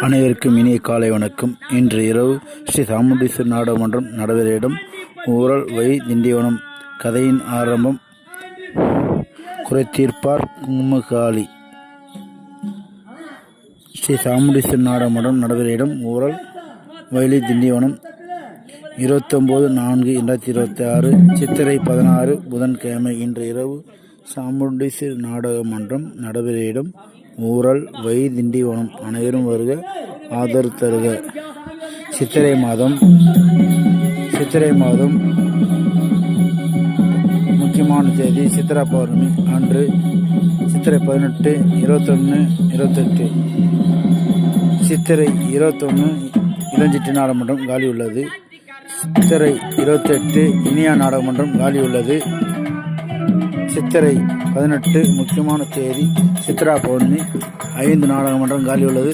அனைவருக்கும் இனிய காலை வணக்கம். இன்று இரவு ஸ்ரீ சாமுண்டீஸ்வரர் நாடகமன்றம் நடைபெறும் ஊரல் வை திண்டிவனம் கதையின் ஆரம்பம். குறைத்தீர்ப்பார் கும்மகாளி. ஸ்ரீ சாமுண்டீஸ்வரர் நாடகமன்றம் நடைபெறும் ஊரல் வயலி திண்டிவனம் 29/4/2026 சித்திரை 16 புதன்கிழமை. இன்று இரவு சாமுண்டீஸ்வரர் நாடகமன்றம் நடைபெறும் ஊரல் வை திண்டிவனம் அனைவரும் வருக, ஆதரவு தருக. சித்திரை மாதம் முக்கியமான தேதி சித்திரா பௌர்ணமி அன்று சித்திரை 18, 21, 28. சித்திரை 21 இளஞ்சிட்டு நாடகமன்றம் காலி உள்ளது. சித்திரை 28 இனியா நாடகமன்றம் காலி உள்ளது. சித்திரை 18 முக்கியமான தேதி சித்திரா பௌர்ணமி 5 நாடகமன்றம் காலி உள்ளது.